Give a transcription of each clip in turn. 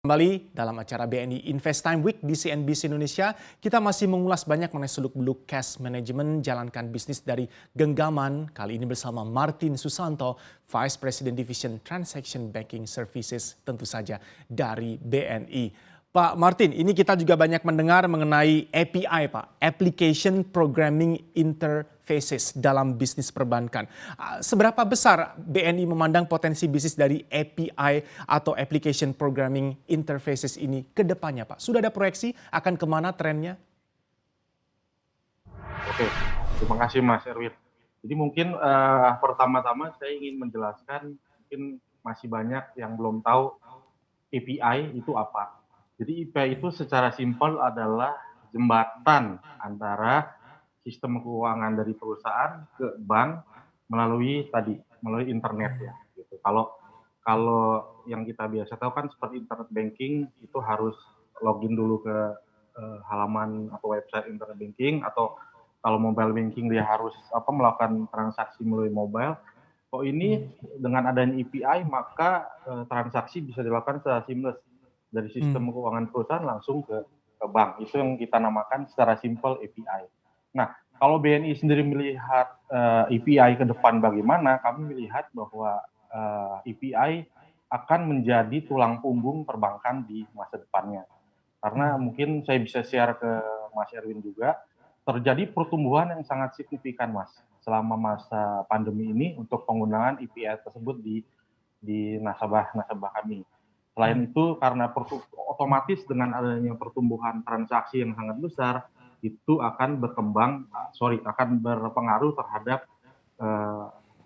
Kembali dalam acara BNI Invest Time Week di CNBC Indonesia, kita masih mengulas banyak mengenai seluk-beluk cash management, jalankan bisnis dari genggaman. Kali ini bersama Martin Susanto, Vice President Division Transaction Banking Services, tentu saja dari BNI. Pak Martin, ini kita juga banyak mendengar mengenai API, Pak, Application Programming Interfaces dalam bisnis perbankan. Seberapa besar BNI memandang potensi bisnis dari API atau Application Programming Interfaces ini ke depannya, Pak? Sudah ada proyeksi akan kemana trennya? Oke, terima kasih Mas Erwin. Jadi mungkin pertama-tama saya ingin menjelaskan, mungkin masih banyak yang belum tahu API itu apa. Jadi API itu secara simpel adalah jembatan antara sistem keuangan dari perusahaan ke bank melalui internet ya. Gitu. Kalau yang kita biasa tahu kan seperti internet banking itu harus login dulu ke halaman atau website internet banking, atau kalau mobile banking dia harus melakukan transaksi melalui mobile. Kok ini dengan adanya API maka transaksi bisa dilakukan secara seamless dari sistem keuangan perusahaan langsung ke bank. Itu yang kita namakan secara simpel API. Nah, kalau BNI sendiri melihat API ke depan bagaimana, kami melihat bahwa API akan menjadi tulang punggung perbankan di masa depannya. Karena mungkin saya bisa share ke Mas Erwin juga, terjadi pertumbuhan yang sangat signifikan Mas, selama masa pandemi ini untuk penggunaan API tersebut di nasabah kami. Selain itu karena otomatis dengan adanya pertumbuhan transaksi yang sangat besar, itu akan berpengaruh terhadap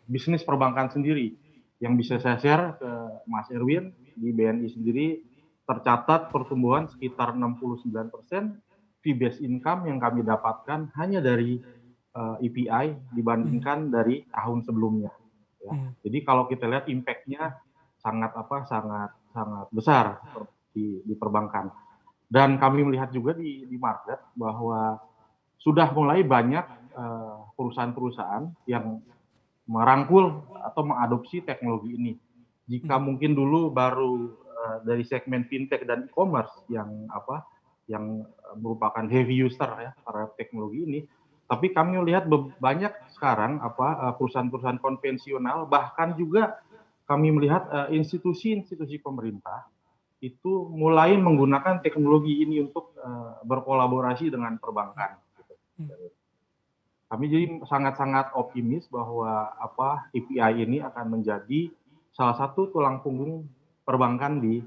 bisnis perbankan sendiri. Yang bisa saya share ke Mas Erwin, di BNI sendiri tercatat pertumbuhan sekitar 69% fee based income yang kami dapatkan hanya dari API dibandingkan dari tahun sebelumnya. Ya. Jadi kalau kita lihat impact-nya sangat besar di perbankan. Dan kami melihat juga di market bahwa sudah mulai banyak perusahaan-perusahaan yang merangkul atau mengadopsi teknologi ini. Jika mungkin dulu baru dari segmen fintech dan e-commerce yang merupakan heavy user ya terhadap teknologi ini, tapi kami melihat banyak sekarang perusahaan-perusahaan konvensional, bahkan juga kami melihat institusi-institusi pemerintah itu mulai menggunakan teknologi ini untuk berkolaborasi dengan perbankan. Gitu. Kami jadi sangat-sangat optimis bahwa API ini akan menjadi salah satu tulang punggung perbankan di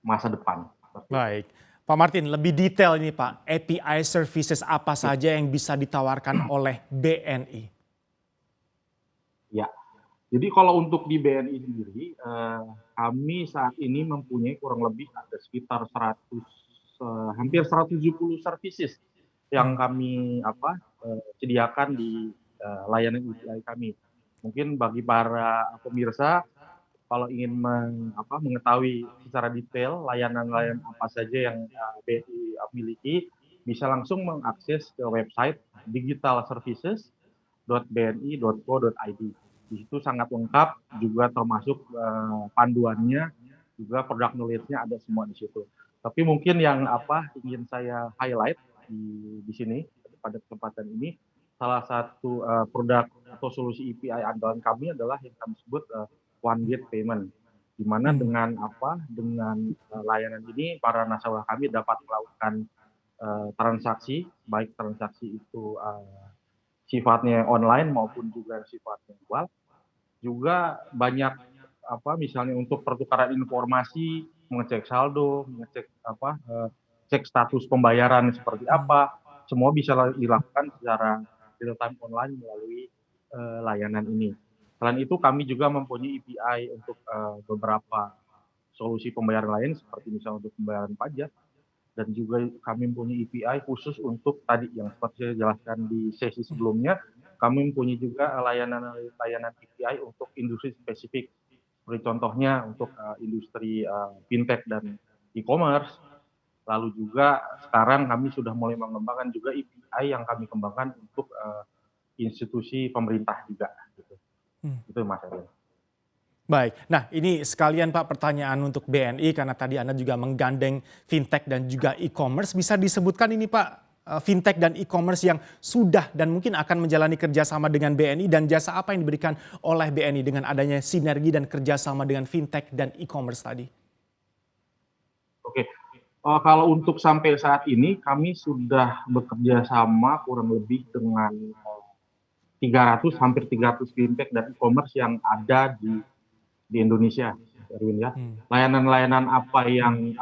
masa depan. Baik. Pak Martin, lebih detail ini Pak, API services apa saja yang bisa ditawarkan oleh BNI? Ya, jadi kalau untuk di BNI sendiri, kami saat ini mempunyai kurang lebih ada sekitar hampir 170 services yang kami sediakan di layanan API kami. Mungkin bagi para pemirsa, kalau ingin mengetahui secara detail layanan-layanan apa saja yang BNI miliki, bisa langsung mengakses ke website digitalservices.bni.co.id. Di situ sangat lengkap, juga termasuk panduannya, juga product knowledge-nya ada semua di situ. Tapi mungkin yang ingin saya highlight di sini pada kesempatan ini, salah satu produk atau solusi API andalan kami adalah yang kami sebut one gate payment, di mana dengan layanan ini para nasabah kami dapat melakukan transaksi, baik transaksi itu sifatnya online maupun juga sifatnya dual. Juga banyak misalnya untuk pertukaran informasi, mengecek saldo, mengecek cek status pembayaran seperti apa, semua bisa dilakukan secara real time online melalui layanan ini. Selain itu kami juga mempunyai API untuk beberapa solusi pembayaran lain seperti misalnya untuk pembayaran pajak, dan juga kami mempunyai API khusus untuk tadi yang seperti saya jelaskan di sesi sebelumnya, kami mempunyai juga layanan API untuk industri spesifik, seperti contohnya untuk industri fintech dan e-commerce. Lalu juga sekarang kami sudah mulai mengembangkan juga API yang kami kembangkan untuk institusi pemerintah juga. Gitu. Itu Mas Ariel. Baik, nah ini sekalian Pak pertanyaan untuk BNI karena tadi Anda juga menggandeng fintech dan juga e-commerce. Bisa disebutkan ini Pak, fintech dan e-commerce yang sudah dan mungkin akan menjalani kerjasama dengan BNI dan jasa apa yang diberikan oleh BNI dengan adanya sinergi dan kerjasama dengan fintech dan e-commerce tadi? Oke, kalau untuk sampai saat ini kami sudah bekerja sama kurang lebih dengan 300, hampir 300 fintech dan e-commerce yang ada di Indonesia, Erwin ya. Hmm. Layanan-layanan apa yang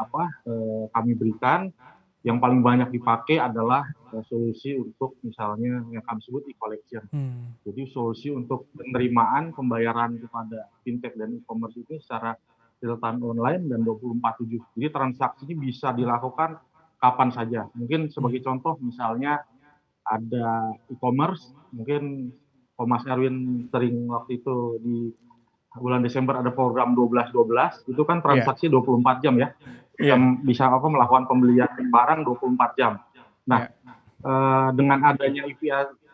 kami berikan, yang paling banyak dipakai adalah solusi untuk misalnya yang kami sebut e-collection. Hmm. Jadi solusi untuk penerimaan pembayaran kepada fintech dan e-commerce itu secara real time online dan 24/7. Jadi transaksi ini bisa dilakukan kapan saja. Mungkin sebagai contoh misalnya ada e-commerce, mungkin Mas Erwin sering waktu itu di bulan Desember ada program 12-12, itu kan Iya, transaksi 24 jam ya. iya, Bisa melakukan pembelian barang 24 jam. Nah, iya. dengan adanya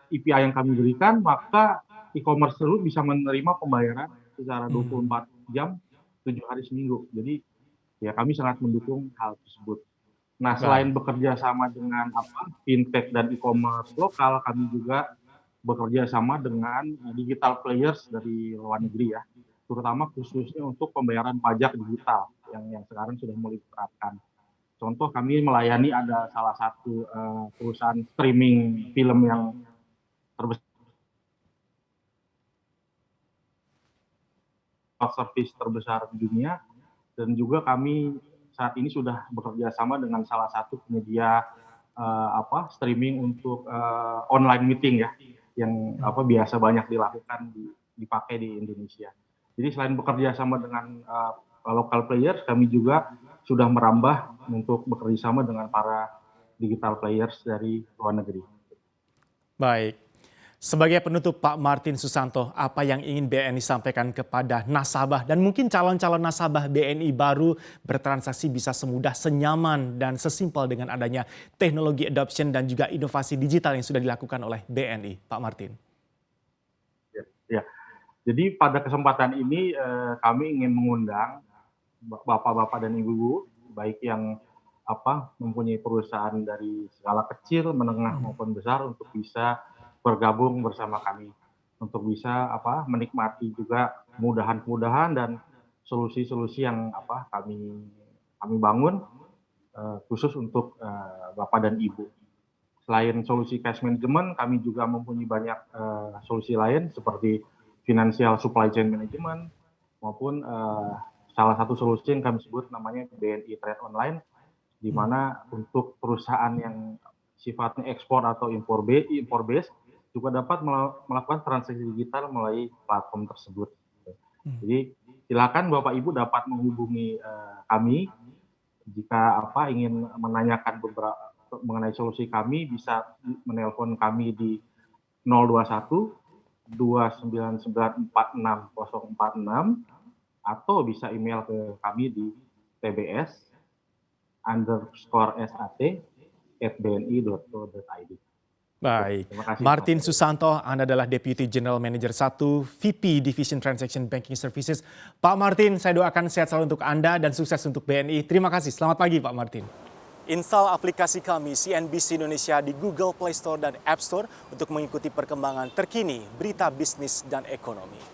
EPI yang kami berikan, maka e-commerce tersebut bisa menerima pembayaran secara Hmm. 24 jam, 7 hari seminggu. Jadi ya kami sangat mendukung hal tersebut. Nah, selain Baik. bekerja sama dengan fintech dan e-commerce lokal, kami juga bekerja sama dengan digital players dari luar negeri ya, terutama khususnya untuk pembayaran pajak digital yang sekarang sudah mulai diterapkan. Contoh kami melayani ada salah satu perusahaan streaming film yang terbesar, service terbesar di dunia, dan juga kami saat ini sudah bekerja sama dengan salah satu penyedia streaming untuk online meeting ya, yang Hmm. biasa banyak dilakukan dipakai di Indonesia. Jadi selain bekerja sama dengan local players, kami juga sudah merambah untuk bekerja sama dengan para digital players dari luar negeri. Baik. Sebagai penutup Pak Martin Susanto, apa yang ingin BNI sampaikan kepada nasabah dan mungkin calon-calon nasabah BNI baru bertransaksi bisa semudah, senyaman, dan sesimpel dengan adanya teknologi adoption dan juga inovasi digital yang sudah dilakukan oleh BNI, Pak Martin? Ya, ya. Jadi pada kesempatan ini kami ingin mengundang bapak-bapak dan ibu-ibu, baik yang mempunyai perusahaan dari skala kecil, menengah Hmm. maupun besar untuk bisa bergabung bersama kami, untuk bisa menikmati juga kemudahan-kemudahan dan solusi-solusi yang kami bangun khusus untuk bapak dan ibu. Selain solusi cash management, kami juga mempunyai banyak solusi lain seperti financial supply chain management maupun salah satu solusi yang kami sebut namanya BNI Trade Online, di Hmm. mana untuk perusahaan yang sifatnya ekspor atau impor base juga dapat melakukan transaksi digital melalui platform tersebut. Hmm. Jadi silakan Bapak Ibu dapat menghubungi kami jika ingin menanyakan beberapa mengenai solusi kami, bisa menelpon kami di 021 29946 atau bisa email ke kami di tbs_sat@bni.co.id. Baik, Terima kasih Mas Martin Erwin. Susanto, Anda adalah Deputy General Manager 1 VP Division Transaction Banking Services. Pak Martin, saya doakan sehat selalu untuk Anda dan sukses untuk BNI. Terima kasih, selamat pagi Pak Martin. Install aplikasi kami CNBC Indonesia di Google Play Store dan App Store untuk mengikuti perkembangan terkini berita bisnis dan ekonomi.